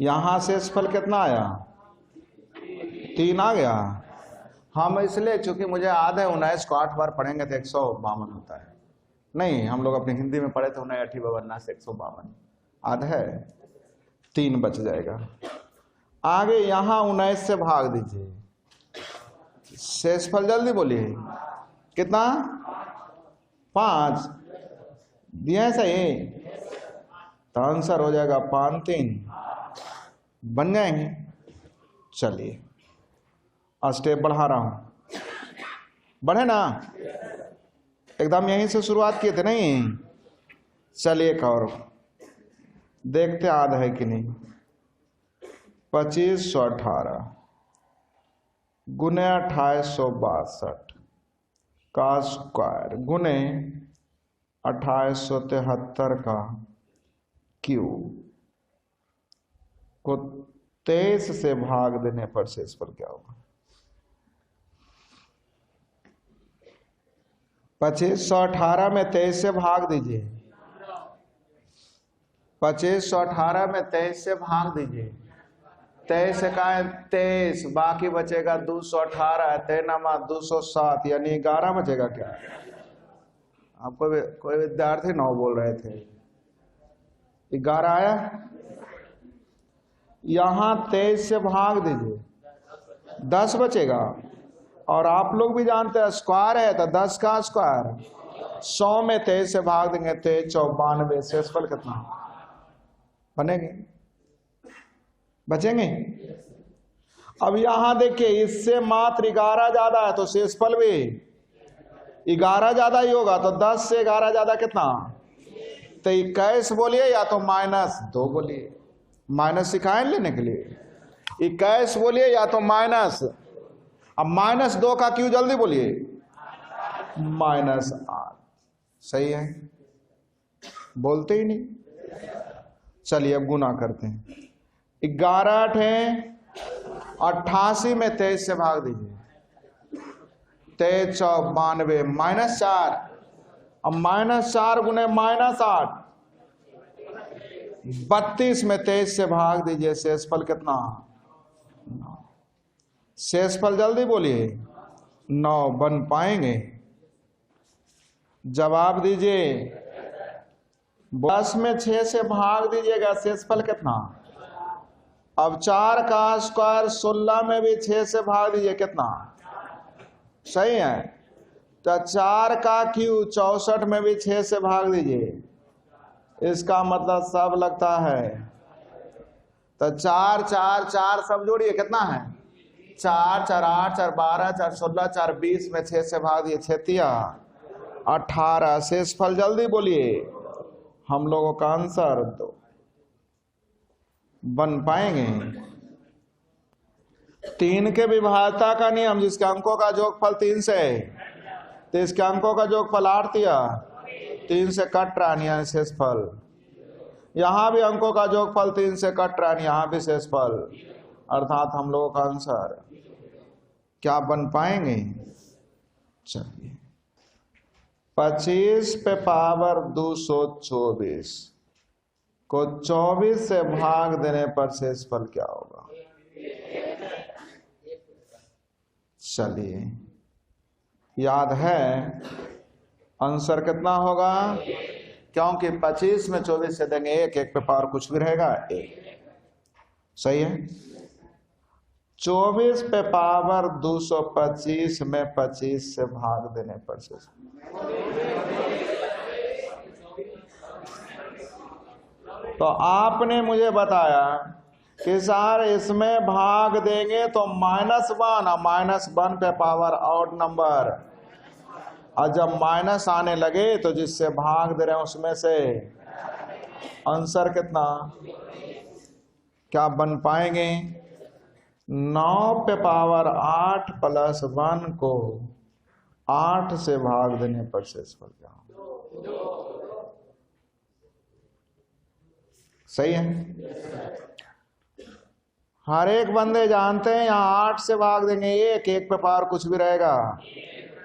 यहां शेषफल कितना आया? 3 आ गया। हम इसलिए चूंकि मुझे याद है 19 को 8 बार पढ़ेंगे तो 152 होता है। नहीं, हम लोग अपनी हिंदी में पढ़े थे 19 8 52 से 152 आध है, 3 बच जाएगा। आगे यहां 19 से भाग दीजिए, शेषफल जल्दी बोलिए कितना? 5 दिया है सही, तो आंसर हो जाएगा 5 3 बन जाएंगे। चलिए स्टेप बढ़ा रहा हूं, बढ़े ना, एकदम यहीं से शुरुआत किए थे नहीं। चलिए एक और देखते आध है कि नहीं। 2518 गुने 2862 का स्क्वायर गुने 2873 का क्यूब को 23 से भाग देने पर शेषफल क्या होगा? 2518 में 23 से भाग दीजिए, 2518 में 23 से भाग दीजिए। 23 का 23, बाकी बचेगा 218, 3 207 यानी 11 बचेगा क्या? आपको कोई विद्यार्थी 9 बोल रहे थे, 11 आया। यहां 23 से भाग दीजिए, 10 बचेगा। और आप लोग भी जानते हैं स्क्वायर है तो 10 का स्क्वायर 100 में 23 से भाग देंगे, 23 94, शेषफल कितना बनेंगे? बचेंगे। अब यहां देखिए इससे मात्र 11 ज्यादा है तो शेषफल भी 11 ज्यादा ही होगा, तो 10 से 11 ज्यादा कितना? तो 21 बोलिए या तो -2 बोलिए, माइनस सिखाए लेने के लिए। 21 बोलिए या तो माइनस, अब -2 का क्यों जल्दी बोलिए? -8 सही है, बोलते ही नहीं। चलिए अब गुना करते हैं। 11 8 88 में 23 से भाग दीजिए, 23 92 -4, अब -4 गुने -8 32 में 23 से भाग दीजिए, शेषफल कितना? शेषफल जल्दी बोलिए, 9 बन पाएंगे? जवाब दीजिए। 10 में 6 से भाग दीजिएगा, शेषफल कितना? अब 4 का स्क्वायर 16 में भी 6 से भाग दीजिए, कितना? सही है, तो 4 का क्यूब 64 में भी 6 से भाग दीजिए, इसका मतलब सब लगता है। तो 4 4 4 सब जोड़िए, कितना है? 4 4 8 4 12 4 16 4 20 में 6 से भाग दिए, 6 18, शेषफल जल्दी बोलिए। हम लोगों का आंसर 2 बन पाएंगे। 3 के विभाज्यता का नियम, जिसके अंकों का जोगफल 3 से, तो इसके अंकों का जोगफल 8 3 से कट रहा है, शेषफल। यहां भी अंकों का जोगफल 3 से कट रहा है, यहां भी शेषफल, अर्थात हम लोगों का आंसर क्या बन पाएंगे? चलिए 25 पे पावर 224 को 24 से भाग देने पर शेषफल क्या होगा? चलिए याद है आंसर कितना होगा? क्योंकि 25 में 24 से देंगे 1, 1 पे पावर कुछ भी रहेगा 1, सही है। 24 पे पावर 225 में 25 से भाग देने पर शेषफल, तो आपने मुझे बताया कि सर इसमें भाग देंगे तो -1 पे पावर ऑड नंबर, और जब माइनस आने लगे तो जिससे भाग दे रहे हैं उसमें से आंसर कितना क्या बन पाएंगे? 9 पे पावर 8 + 1 को 8 से भाग देने पर शेषफल क्या? सही है। हर एक बंदे जानते हैं यहाँ 8 से भाग देंगे 1, 1 पे पावर कुछ भी रहेगा,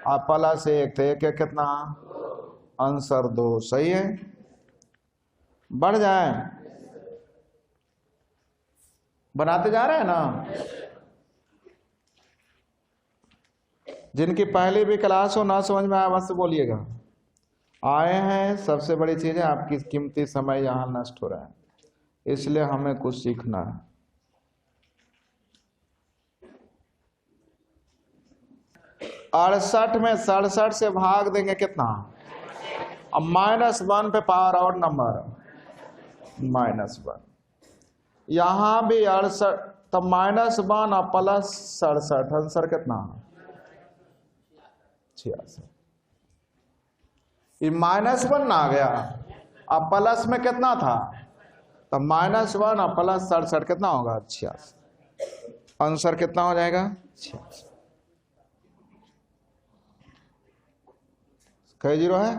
आप +1 तो 1 1 कितना? आंसर 2, सही है। बढ़ जाए बनाते जा रहे हैं ना। जिनकी पहले भी क्लास हो ना समझ में आया बस बोलिएगा। आए हैं, सबसे बड़ी चीज है आपकी कीमती समय यहाँ नष्ट हो रहा है, इसलिए हमें कुछ सीखना है। अड़सठ में 67 से भाग देंगे कितना? अब -1 पे पावर आउट नंबर -1। यहां भी 68, तब -1 और +67, आंसर कितना? 86। ये -1 ना आ गया, अब प्लस में कितना था? तब -1 और +67 कितना होगा? 86। आंसर कितना हो जाएगा? 86। कई जीरो है?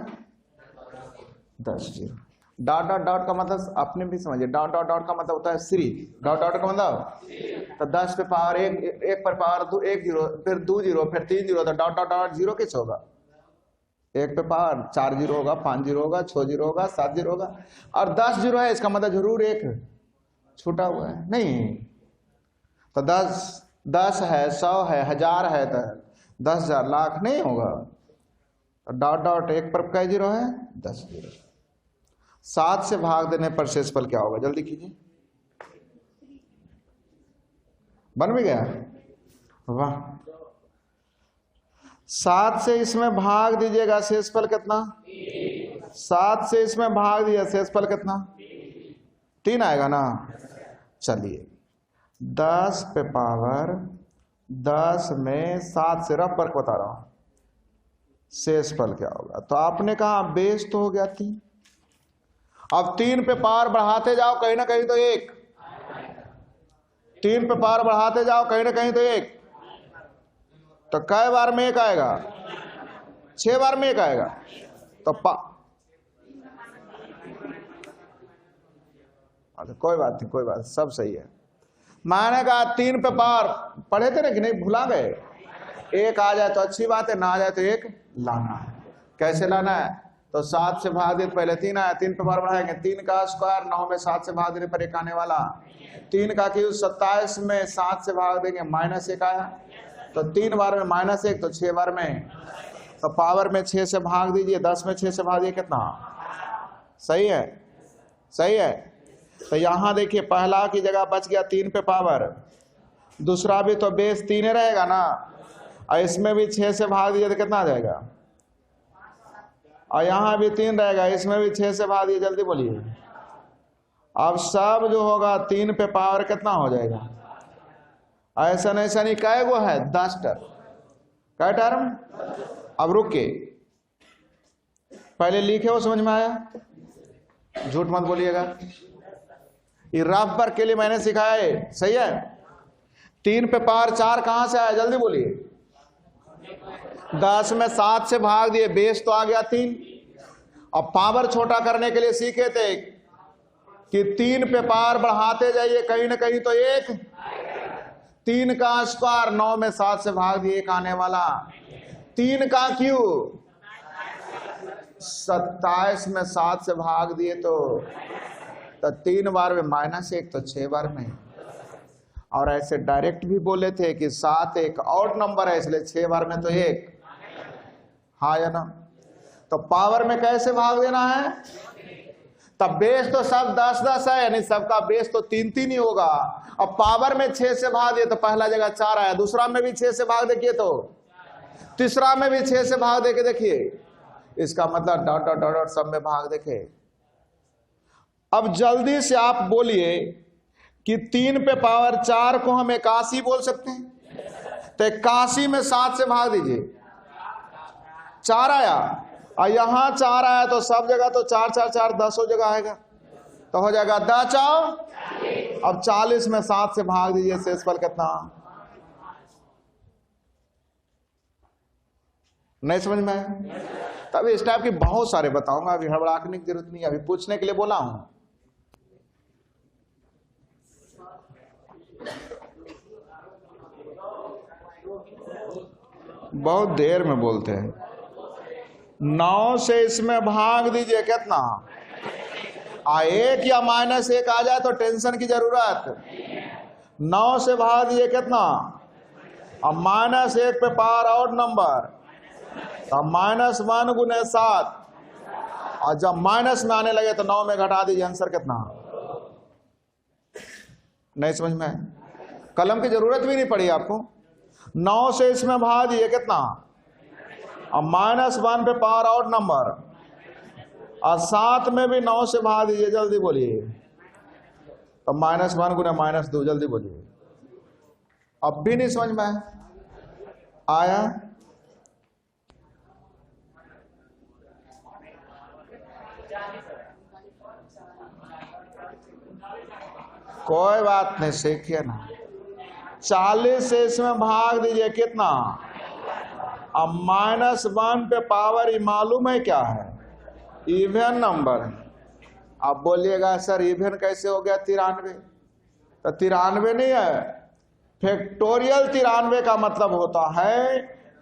10 जीरो। डॉट डॉट डॉट का मतलब आपने भी समझिए, डॉट डॉट डॉट का मतलब होता है श्री, डॉट डॉट का मतलब तो 10 पे पावर 1, 1 पर पावर 1 जीरो, फिर 2 जीरो, फिर 3 जीरो, तो डॉट डॉट डॉट जीरो किस होगा? 1 पे पावर 4 जीरो होगा, 5 जीरो होगा, 6 जीरो होगा, 7 जीरो होगा, और 10 जीरो है, इसका मतलब जरूर एक छूटा हुआ है नहीं। तो 10 है, 100 है, 1000 है, तो 10,000 लाख नहीं होगा। डॉट डॉट 1 पर कई जीरो है? 10 जीरो। 7 से भाग देने पर शेषफल क्या होगा? जल्दी कीजिए। बन भी गया? वाह। 7 से इसमें भाग दीजिएगा, शेषफल कितना? 7 से इसमें भाग दिया, शेषफल कितना? 3 आएगा ना। चलिए 10 पे पावर 10 में 7 से रफ वर्क बता रहा हूं, शेषफल क्या होगा? तो आपने कहा बेस तो हो गया 3। अब 3 पे पावर बढ़ाते जाओ, कहीं ना कहीं तो 1। 3 पे पावर बढ़ाते जाओ, कहीं ना कहीं तो 1। तो कई बार में 1 आएगा? 6 बार में 1 आएगा। तो कोई बात नहीं, कोई बात, सब सही है। मैंने कहा 3 पे पावर पढ़े थे ना कि नहीं, भुला गए? 1 आ जाए तो अच्छी बात है, ना आ जाए तो 1 लाना है। कैसे लाना है? तो 7 से भाग दे, पहले 3 आया, 3 पे पावर बढ़ाएंगे, 3 का स्क्वायर 9 में 7 से भाग देने पर 1 आने वाला, 3 का क्यूब 27 में 7 से भाग देंगे, -1 आया, तो 3 बार में -1, तो 6 बार में, तो पावर में 6 से भाग दीजिए, 10 में 6 से भाग दिए, कितना? सही है, सही है। तो यहां देखिए पहला की जगह बच गया 3 पे पावर, दूसरा भी तो बेस 3 रहेगा ना, और इसमें भी 6 से भाग दीजिए तो कितना आ जाएगा? और यहां भी 3 रहेगा, इसमें भी 6 से भाग दिए, जल्दी बोलिए। अब सब जो होगा 3 पे पावर कितना हो जाएगा? ऐसा नहीं, कै गो है? 10 टर्म। कै टर्म? अब रुके, पहले लिखे हो, समझ में आया? झूठ मत बोलिएगा, ये रफ वर्क के लिए मैंने सिखाया है, सही है। 3 पे पावर 4 कहां से आया? जल्दी बोलिए। 10 में 7 से भाग दिए, बेस तो आ गया 3। अब पावर छोटा करने के लिए सीखे थे कि 3 पे पावर बढ़ाते जाइए, कहीं ना कहीं तो 1। 3 का स्क्वायर 9 में 7 से भाग दिए, 1 आने वाला, 3 का क्यूब 27 में 7 से भाग दिए, तो 3 बार में -1, तो 6 बार में। और ऐसे डायरेक्ट भी बोले थे कि 7 एक ऑड नंबर है, इसलिए 6 बार में तो 1, हाँ या ना? तो पावर में कैसे भाग देना है? तब बेस तो सब 10-10 है, यानी सबका बेस तो 3-3 ही होगा। अब पावर में 6 से भाग दिए तो पहला जगह 4 आया, दूसरा में भी 6 से भाग देखिए, तो तीसरा में भी 6 से भाग देके देखिए, इसका मतलब डॉट डॉट डॉट सब में भाग देखे। अब जल्दी से आप बोलिए कि 3 पे पावर 4 को हम 81 बोल सकते हैं, तो 81 में 7 से भाग दीजिए, 4 आया, और यहां 4 आया, तो सब जगह तो 4 4 4 10 जगह आएगा, तो हो जाएगा 10 4। अब 40 में 7 से भाग दीजिए, शेषफल कितना? नहीं समझ में आया? तभी इस टाइप की बहुत सारे बताऊंगा, अभी हड़बड़ाने की जरूरत नहीं है, अभी पूछने के लिए बोला हूं। बहुत देर में बोलते हैं। 9 से इसमें भाग दीजिए, कितना? 1 या -1 आ जाए तो टेंशन की जरूरत, 9 से भाग दीजिए कितना, अब -1 पे पावर ऑड नंबर, अब -1 गुने 7, और जब माइनस में आने लगे तो 9 में घटा दीजिए, आंसर कितना। नहीं समझ में, कलम की जरूरत भी नहीं पड़ी आपको। 9 से इसमें भाग दीजिए कितना, अब -1 पे पावर ऑड नंबर, और 7 में भी 9 से भाग दीजिए, जल्दी बोलिए। अब -1 गुना -2, जल्दी बोलिए। अब भी नहीं समझ में आया? कोई बात नहीं, सीखिए ना। 40 से इसमें भाग दीजिए कितना, अब -1 पे पावर ही मालूम है क्या है, इवन नंबर है। अब बोलिएगा सर इवन कैसे हो गया 93? तो 93 नहीं है, फैक्टोरियल 93 का मतलब होता है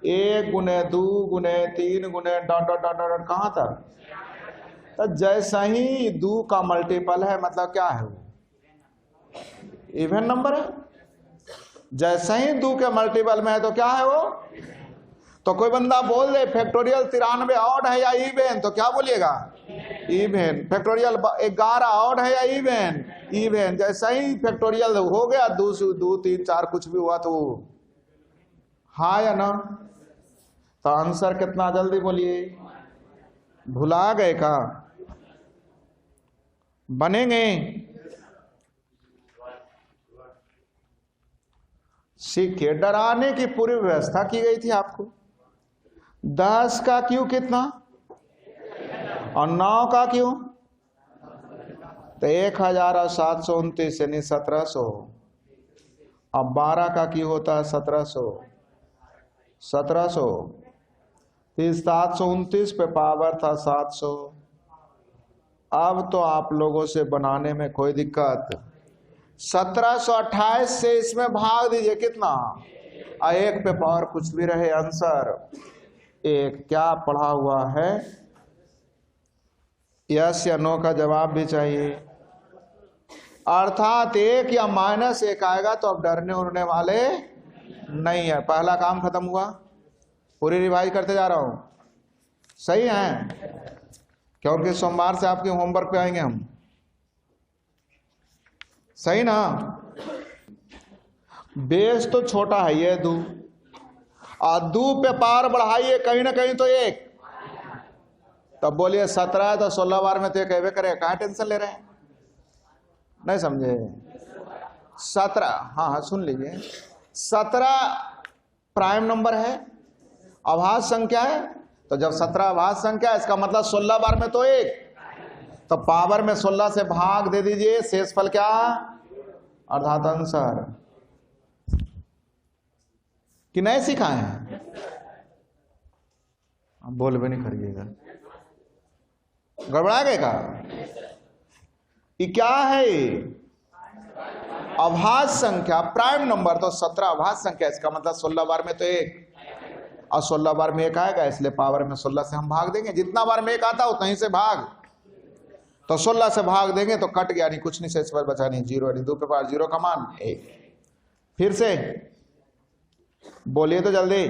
1 गुने 2 गुने 3 गुने डॉट डॉट डॉट डॉट कहां तक। तो जैसा ही 2 का मल्टीपल है, मतलब क्या है, वो इवन नंबर है। जैसे ही 2 के मल्टीपल में है तो क्या है वो। तो कोई बंदा बोल दे फैक्टोरियल 93 ऑड है या इवन, तो क्या बोलिएगा, इवन। फैक्टोरियल 11 ऑड है या इवन, इवन। जैसा ही फैक्टोरियल हो गया 2 2 3 4 कुछ भी हुआ तो हाँ या ना। तो आंसर कितना, जल्दी बोलिए। भुला गए का, बनेंगे। सीखिए, डराने की पूरी व्यवस्था की गई थी आपको। 10 का क्यों कितना, और 9 का क्यों, तो 1729 यानी 1700। अब 12 का क्यों होता है 1700, 1700। 729 पे पावर था 700। अब तो आप लोगों से बनाने में कोई दिक्कत। 1728 से इसमें भाग दीजिए कितना, 1 पे पावर कुछ भी रहे, आंसर 1। क्या पढ़ा हुआ है, यस या नो का जवाब भी चाहिए। अर्थात 1 या -1 आएगा तो अब डरने उड़ने वाले नहीं है। पहला काम खत्म हुआ, पूरी रिवाइज करते जा रहा हूं, सही है, क्योंकि सोमवार से आपके होमवर्क पे आएंगे हम, सही ना। बेस तो छोटा है ये 2, और 2 पे पावर बढ़ाइए कहीं ना कहीं तो 1। तब बोलिए 17 है तो 16 बार में तो ये कहवे करे, कहाँ टेंशन ले रहे हैं, नहीं समझे। 17, हाँ हाँ सुन लीजिए, 17 प्राइम नंबर है, अभाज्य संख्या है। तो जब 17 अभाज्य संख्या है, इसका मतलब 16 बार में तो 1, तो पावर में 16 से भाग दे दीजिए, शेषफल क्या, अर्थात आंसर। कि नहीं सिखाए हैं, बोल भी नहीं करिएगा, गड़बड़ा गए का। ये क्या है, अभाज्य संख्या, प्राइम नंबर। तो 17 अभाज्य संख्या, इसका मतलब 16 बार में तो 1, और 16 बार में 1 आएगा, इसलिए पावर में 16 से हम भाग देंगे। जितना बार में 1 आता हो कहीं से भाग, तो 16 से भाग देंगे तो कट गया, नहीं कुछ नहीं, शेषफल बचा नहीं, 0। 2 पे पावर 0 का मान 1। फिर से बोलिए तो जल्दी,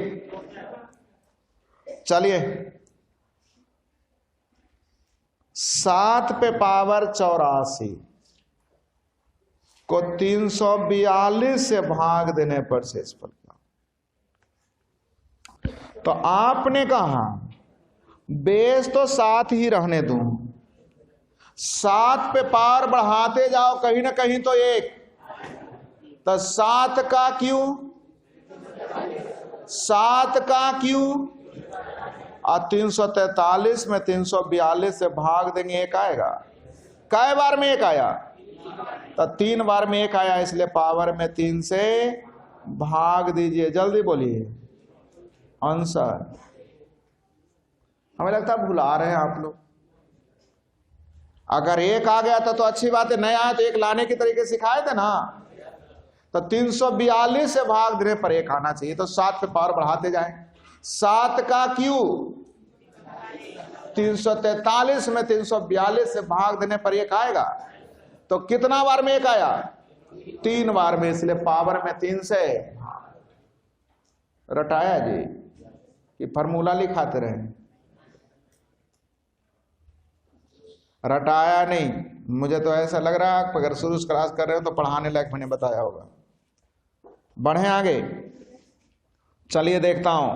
चलिए। 7 पे पावर 84 को 342 से भाग देने पर शेषफल क्या। तो आपने कहा बेस तो 7 ही रहने दूं, 7 पे पावर बढ़ाते जाओ कहीं ना कहीं तो 1। तो 7 का क्यों, 7 का क्यों, और 343 में 342 से भाग देंगे 1 आएगा। कै बार में 1 आया, तो 3 बार में 1 आया, इसलिए पावर में 3 से भाग दीजिए, जल्दी बोलिए आंसर। हमें लगता है भुला रहे हैं आप लोग। अगर 1 आ गया तो अच्छी बात है, नहीं आया तो 1 लाने की तरीके सिखाए थे ना। तो 342 से भाग देने पर 1 आना चाहिए, तो 7 पे पावर बढ़ाते जाएं। 7 का क्यों, 343 में 342 से भाग देने पर 1 आएगा। तो कितना बार में 1 आया, 3 बार में, इसलिए पावर में 3 से रटाया जी कि फॉर्मूला लिखाते रहे, रटाया नहीं। मुझे तो ऐसा लग रहा है अगर शुरू से क्लास कर रहे हो तो पढ़ाने लायक मैंने बताया होगा। बढ़े आगे, चलिए देखता हूं।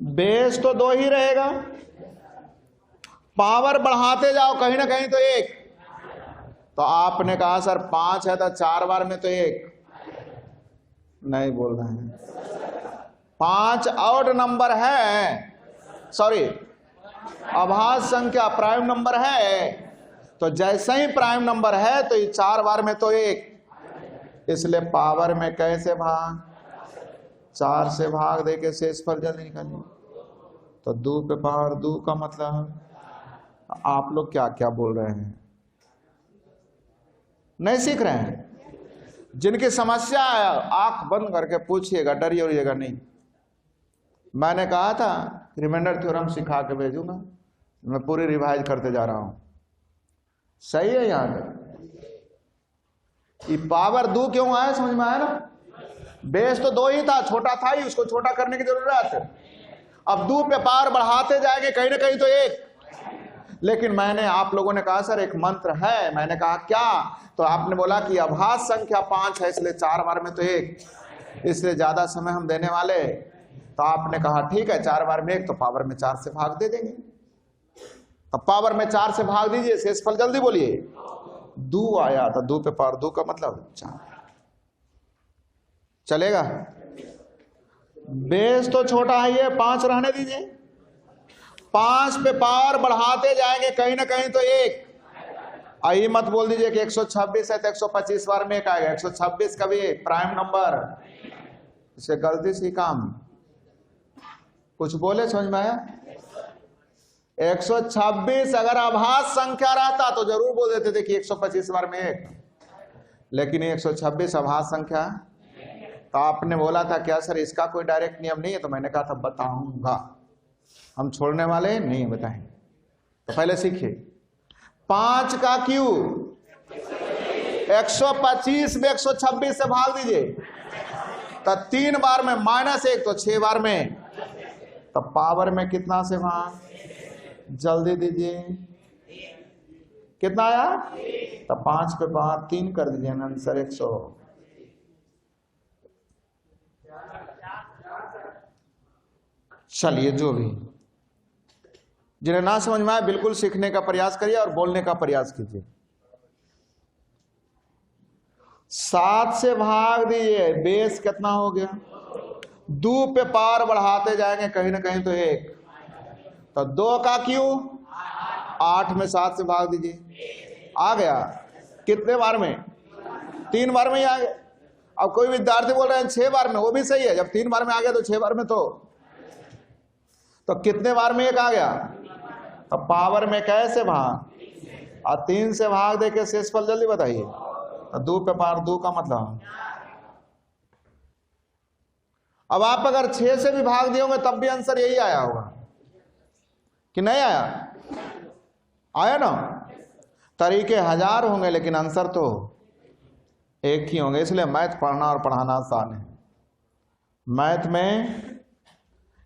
बेस तो 2 ही रहेगा, पावर बढ़ाते जाओ कहीं ना कहीं तो 1। तो आपने कहा सर 5 है तो 4 बार में तो 1 नहीं बोल रहे हैं। 5 ऑड नंबर है, सॉरी अभाज्य संख्या प्राइम नंबर है, तो जैसे ही प्राइम नंबर है तो ये 4 बार में तो 1, इसलिए पावर में कैसे भाग, 4 से भाग दे के शेष पर जल्दी निकालिए। तो 2 पे पावर 2 का मतलब, आप लोग क्या क्या बोल रहे हैं, नहीं सीख रहे हैं। जिनकी समस्या है आंख बंद करके पूछिएगा, डरिएगा नहीं। मैंने कहा था रिमाइंडर थ्योरम सिखा के भेजूंगा, मैं पूरी रिवाइज करते जा रहा हूं। सही है याद? ये पावर 2 क्यों आया, समझ में आया ना? बेस तो 2 ही था, छोटा था ही, उसको छोटा करने की जरूरत है। अब 2 पे पावर बढ़ाते जाएंगे कहीं ना कहीं तो 1। लेकिन मैंने, आप लोगों ने कहा सर एक मंत्र है, मैंने कहा क्या, तो आपने बोला कि अभाज्य संख्या 5 है इसलिए 4 बार में तो 1, इसलिए ज्यादा समय हम देने वाले। तो आपने कहा ठीक है 4 बार में 1, तो पावर में 4 से भाग दे देंगे। अब पावर में 4 से भाग दीजिए, शेषफल जल्दी बोलिए। 2 आया था, 2 पे पावर 2 का मतलब 4। चलेगा? बेस तो छोटा है, ये 5 रहने दीजिए। 5 पे पावर बढ़ाते जाएंगे कहीं ना कहीं तो 1। आई मत बोल दीजिए कि 126 है तो 125 बार में 1 आएगा। 126 का भी प्राइम नंबर, इसे गलती से काम कुछ बोले, समझ में आया? 126 अगर अभाज्य संख्या रहता तो जरूर बोल देते थे कि 125 बार में 1, लेकिन 126 अभाज्य संख्या। तो आपने बोला था क्या सर इसका कोई डायरेक्ट नियम नहीं है, तो मैंने कहा था बताऊंगा, हम छोड़ने वाले नहीं बताएंगे। तो पहले सीखिए, 5 का क्यूब 125 में 126 से भाग दीजिए, तो 3 बार में -1 तो 6 बार में, तो पावर में कितना से भाग, जल्दी दीजिए। कितना आया? तो 5 पे पावर 3 कर दीजिए ना, आंसर 100। चलिए, जो भी जिन्हें ना समझ में आए बिल्कुल सीखने का प्रयास करिए और बोलने का प्रयास कीजिए। 7 से भाग दीजिए, बेस कितना हो गया? 2 पे पावर बढ़ाते जाएंगे कहीं ना कहीं तो 1, तो 2 का क्यूब 8 में 7 से भाग दीजिए, आ गया। कितने बार में? 3 बार में ही आ गया। अब कोई विद्यार्थी बोल रहे हैं 6 बार में, वो भी सही है, जब 3 बार में आ गया तो 6 बार में तो कितने बार में 1 आ गया? तो पावर में कैसे भाग, और 3 से भाग दे के शेषफल जल्दी बताइए। 2 पे पावर 2 का मतलब, अब आप अगर 6 से भी भाग दिए होंगे तब भी आंसर यही आया होगा कि नहीं आया? आया ना? तरीके 1000 होंगे लेकिन आंसर तो एक ही होंगे, इसलिए मैथ पढ़ना और पढ़ाना आसान है। मैथ में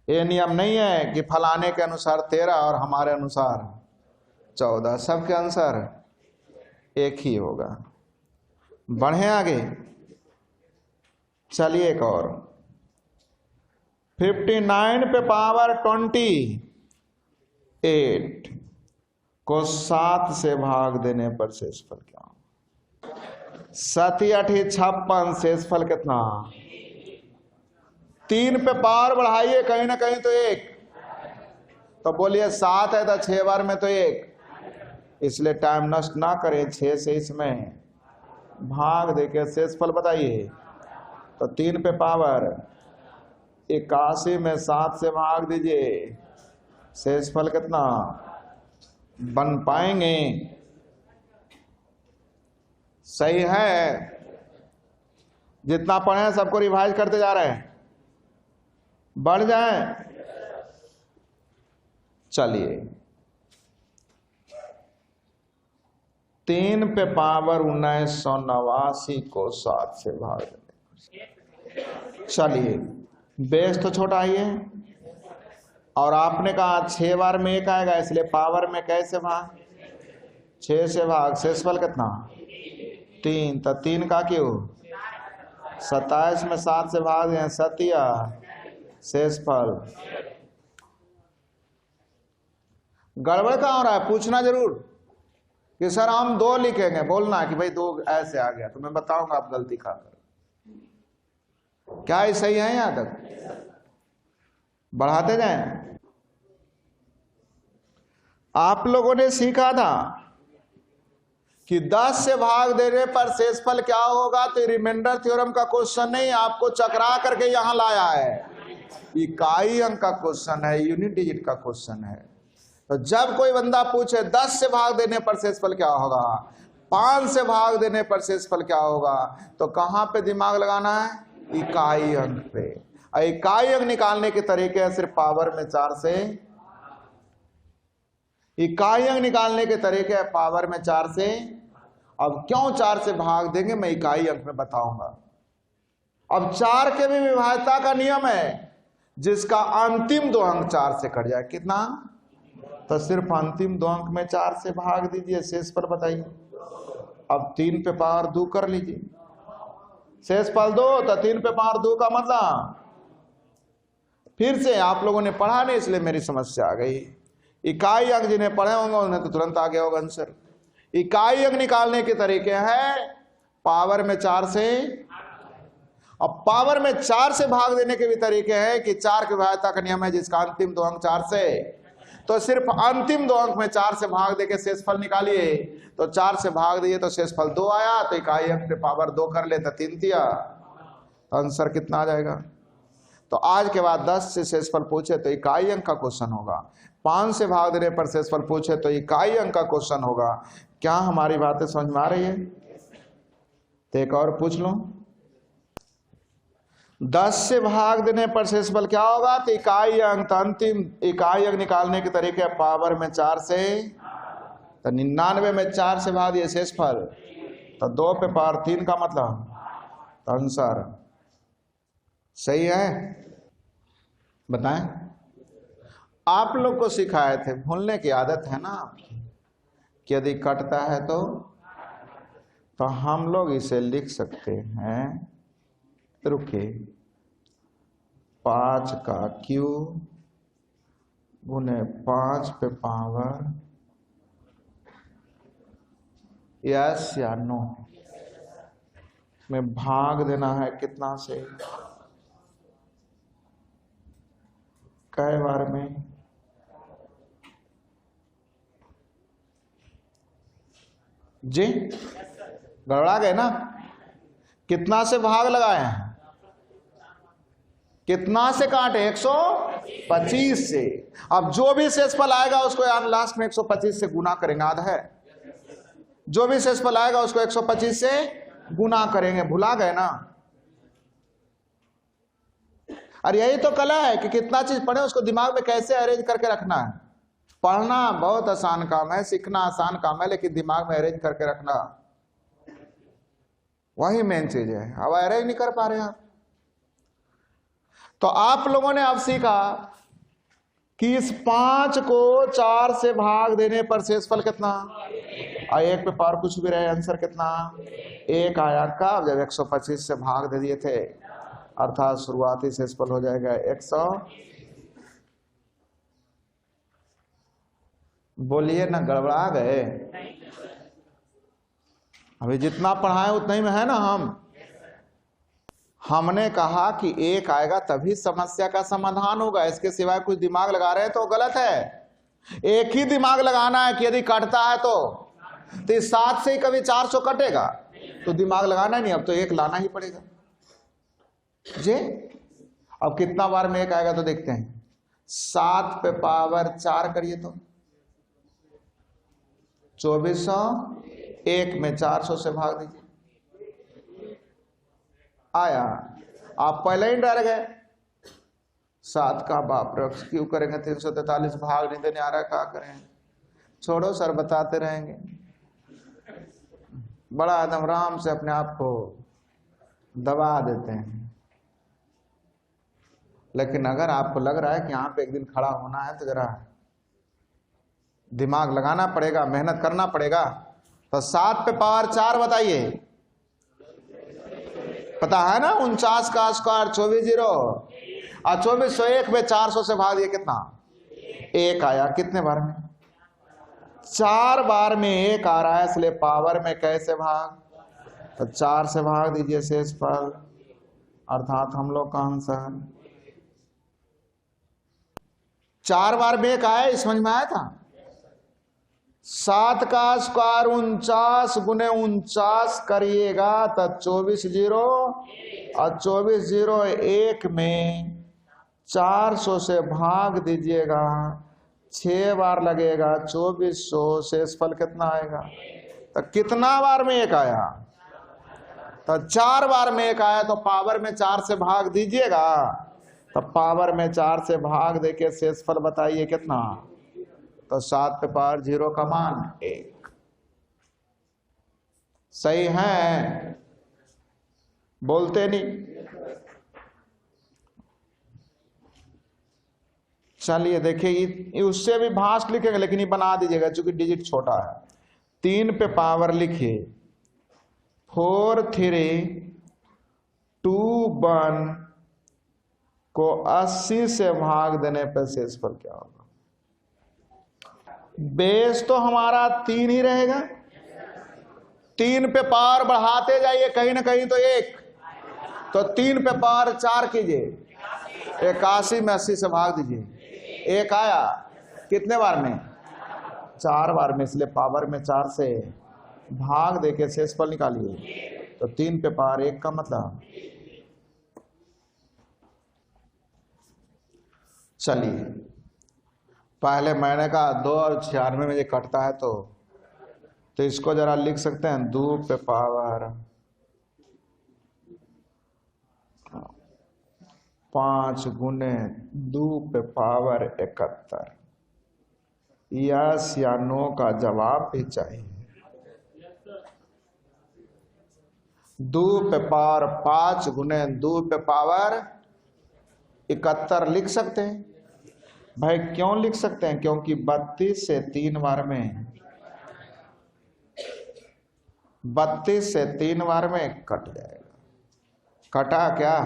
ये नियम नहीं है कि फलाने के अनुसार 13 और हमारे अनुसार 14, सबके आंसर एक ही होगा। बढ़े आगे, चलिए एक और। 59 पे पावर 28 को 7 से भाग देने पर शेषफल क्या? 7 8 56, शेषफल कितना? 3 पे पावर बढ़ाइए कहीं ना कहीं तो 1, तो बोलिए 7 है तो 6 बार में तो 1, इसलिए टाइम नष्ट ना करें, 6 से इसमें भाग देके शेषफल बताइए। तो 3 पे पावर 81 में 7 से भाग दीजिए, शेषफल कितना बन पाएंगे? सही है? जितना पढ़े हैं सबको रिवाइज करते जा रहे हैं, बढ़ जाए। चलिए, 3 पे पावर 1989 को 7 से भाग देंगे। चलिए बेस तो छोटा ही है, और आपने कहा 6 बार में 1 आएगा, इसलिए पावर में कैसे भाग, 6 से भाग, शेषफल कितना 3, तो 3 का क्यों 27 में 7 से भाग दें, सतिया शेषफल। गड़बड़ कहाँ हो रहा है, पूछना जरूर कि सर हम 2 लिखेंगे, बोलना कि भाई 2 ऐसे आ गया, तो मैं बताऊंगा आप गलती खा कर। क्या ये सही है? यहां तक बढ़ाते जाएं। आप लोगों ने सीखा था कि 10 से भाग देने पर शेषफल क्या होगा, तो रिमाइंडर थ्योरम का क्वेश्चन नहीं, आपको चकरा करके यहां लाया है, इकाई अंक का क्वेश्चन है, यूनिट डिजिट का क्वेश्चन है। तो जब कोई बंदा पूछे 10 से भाग देने पर शेषफल क्या होगा, 5 से भाग देने पर शेषफल क्या होगा, तो कहां पे दिमाग लगाना है, इकाई अंक पे। इकाई अंक निकालने के तरीके है सिर्फ पावर में 4 से, इकाई अंक निकालने के तरीके है पावर में 4 से। अब क्यों 4 से भाग देंगे मैं इकाई अंक में बताऊंगा। अब 4 के भी विभाज्यता का नियम है, जिसका अंतिम 2 अंक 4 से कट जाए, कितना, तो सिर्फ अंतिम 2 अंक में 4 से भाग दीजिए, शेषफल बताइए। अब 3 पे पावर 2 कर लीजिए, शेषफल 2, तो 3 पे पावर 2 का मतलब, फिर से आप लोगों ने पढ़ा नहीं इसलिए मेरी समस्या आ गई। इकाई अंक जिन्हें पढ़े होंगे उन्हें तो तुरंत आ गया होगा आंसर। इकाई अंक निकालने के तरीके हैं पावर में 4 से, अब पावर में 4 से भाग देने के भी तरीके हैं कि 4 की विभाज्यता का नियम है, जिसका अंतिम 2 अंक 4 से, तो सिर्फ अंतिम 2 अंक में 4 से भाग देके शेषफल निकालिए, तो 4 से भाग दिए तो शेषफल 2 आया, तो इकाई अंक पे पावर 2 कर ले तो 3 दिया, तो आंसर कितना आ जाएगा। तो आज के बाद 10 से शेषफल पूछे तो इकाई अंक का क्वेश्चन होगा, 5 से भाग देने पर शेषफल पूछे तो इकाई अंक का क्वेश्चन होगा। क्या हमारी बातें समझ में आ रही है? तो एक और पूछ लो, 10 से भाग देने पर शेषफल क्या होगा, तो इकाई अंक, अंतिम इकाई अंक निकालने के तरीके पावर में 4 से, तो 99 में 4 से भाग दिए शेषफल, तो 2 पे पावर 3 का मतलब, तो आंसर सही है। बताएं, आप लोग को सिखाए थे, भूलने की आदत है ना आपकी, कि यदि कटता है तो हम लोग इसे लिख सकते हैं, रुकिए, 5 का क्यू गुने 5 पे पावर, यस या नो, में भाग देना है कितना से, कई बार में, जी गड़बड़ा गए ना, कितना से भाग लगाए हैं, कितना से काटे, 125 से। अब जो भी शेषफल आएगा उसको यार लास्ट में 125 से गुना करेंगे, आधा है, जो भी शेषफल आएगा उसको 125 से गुना करेंगे, भुला गए ना। और यही तो कला है कि कितना चीज पढ़े उसको दिमाग में कैसे अरेंज करके रखना है। पढ़ना बहुत आसान काम है, सीखना आसान काम है, लेकिन दिमाग में अरेंज करके रखना वही मेन चीज है। अब अरेंज नहीं कर पा रहे आप, तो आप लोगों ने अब सीखा कि इस 5 को 4 से भाग देने पर शेषफल कितना, और 1 पे पावर कुछ भी रहे, आंसर कितना 1 आया। कब, जब 125 से भाग दे दिए थे, अर्थात शुरुआती शेषफल हो जाएगा 100। बोलिए ना, गड़बड़ा गए? अभी जितना पढ़ाए उतना ही में है ना। हमने कहा कि 1 आएगा तभी समस्या का समाधान होगा, इसके सिवाय कुछ दिमाग लगा रहे हैं तो गलत है। एक ही दिमाग लगाना है कि यदि कटता है तो 7 से ही कभी 400 कटेगा, तो दिमाग लगाना नहीं, अब तो 1 लाना ही पड़ेगा जी। अब कितना बार में 1 आएगा तो देखते हैं, 7 पे पावर 4 करिए तो 2400, 1 में 400 से भाग दीजिए, आया। आप पहले ही डर गए, 7 का बाप रे क्यों करेंगे, 343 भाग नहीं देने आ रहा है, क्या करें, छोड़ो सर बताते रहेंगे। बड़ा एकदम आराम से अपने आप को दबा देते हैं। लेकिन अगर आपको लग रहा है कि यहाँ पे एक दिन खड़ा होना है तो जरा दिमाग लगाना पड़ेगा, मेहनत करना पड़ेगा। तो 7 पे पावर 4 बताइए, पता है ना? 49 का स्क्वायर 24 जीरो, और 2401 में 400 से भाग दिए कितना? 1 आया। कितने बार में? 4 बार में 1 आ रहा है, इसलिए पावर में कैसे भाग? तो 4 से भाग दीजिए शेषफल, अर्थात हम लोग का आंसर 4 बार में 1 आया। समझ में आया था? 7 का स्क्वायर 49 गुने 49 करिएगा तो 24 जीरो, और 24 जीरो 1 में 400 से भाग दीजिएगा, 6 बार लगेगा, 2400। शेषफल कितना आएगा? तो कितना बार में 1 आया? तो 4 बार में 1 आया। तो पावर में 4 से भाग दीजिएगा, तो पावर में 4 से भाग देके शेषफल बताइए कितना? तो 7 पे पावर 0 का मान 1। सही है? बोलते नहीं। चलिए देखिए, उससे भी भास्ट लिखेंगे, लेकिन ये बना दीजिएगा क्योंकि डिजिट छोटा है। 3 पे पावर लिखिए 4 3 2 1 को 80 से भाग देने पर शेषफल क्या होगा? बेस तो हमारा 3 ही रहेगा। 3 पे पावर बढ़ाते जाइए कहीं ना कहीं तो 1, तो 3 पे पावर 4 कीजिए, 81 में 80 से भाग दीजिए, 1 आया। कितने बार में? 4 बार में, इसलिए पावर में 4 से भाग देके शेषफल निकालिए। तो 3 पे पावर 1 का मतलब। चलिए, पहले मैंने कहा 2 और 96 में ये कटता है, तो इसको जरा लिख सकते हैं 2 पे पावर 5 गुने 2 पे पावर 71। यस या नो का जवाब भी चाहिए। 2 पे पावर 5 गुने 2 पे पावर 71 लिख सकते हैं। भाई क्यों लिख सकते हैं? क्योंकि 32 से 3 बार में, 32 से 3 बार में कट जाएगा। कटा क्या?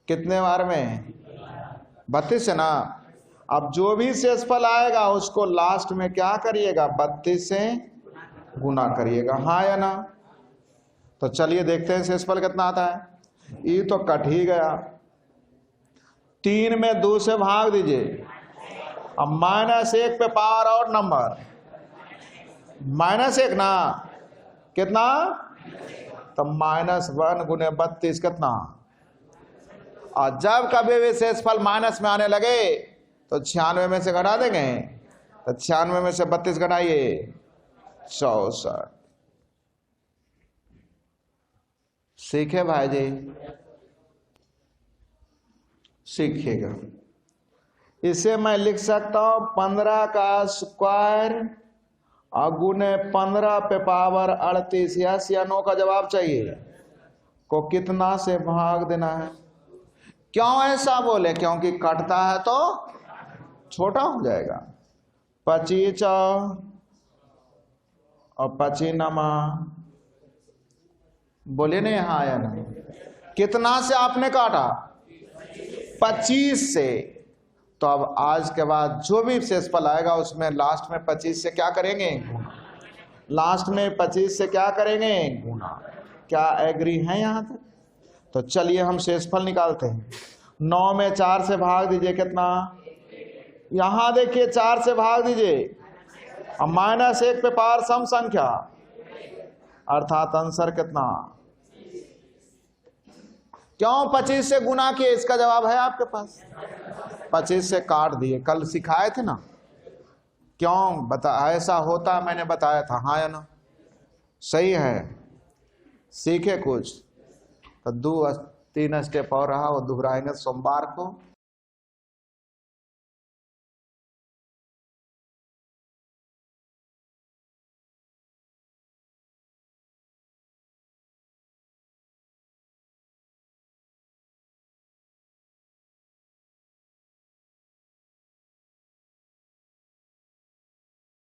कितने बार में? 32 से ना। अब जो भी शेषफल आएगा उसको लास्ट में क्या करिएगा? 32 से गुना करिएगा, हाँ या ना? तो चलिए देखते हैं शेषफल कितना आता है। ये तो कट ही गया। 3 में 2 से भाग दीजिए, अब -1 पे पावर और नंबर, -1 ना, कितना? तो -1 गुने 32 कितना? और जब कभी भी शेषफल माइनस में आने लगे तो 96 में से घटा देंगे, तो 96 में से 32 घटाइए 64। सीखे भाई जी? सीखिएगा। इसे मैं लिख सकता हूं 15 का स्क्वायर गुने 15 पे पावर 38। यस या नो का जवाब चाहिए। को कितना से भाग देना है? क्यों ऐसा बोले? क्योंकि कटता है तो छोटा हो जाएगा। 25 और 25 बोले नहीं, हाँ या ना? कितना से आपने काटा? 25 से। तो अब आज के बाद जो भी शेषफल आएगा उसमें लास्ट में 25 से क्या करेंगे? गुना। लास्ट में 25 से क्या करेंगे? गुना। क्या एग्री है यहां तक? तो चलिए हम शेषफल निकालते हैं। 9 में 4 से भाग दीजिए, कितना? यहां देखिए 4 से भाग दीजिए, अब -1 पे पावर सम संख्या, अर्थात आंसर कितना? क्यों 25 से गुना किए? इसका जवाब है आपके पास। 25 से काट दिए, कल सिखाए थे ना। क्यों बता ऐसा होता? मैंने बताया था, हाँ या ना? सही है। सीखे कुछ तो 2-3 स्टेप और रहा, वो दोहराएंगे सोमवार को।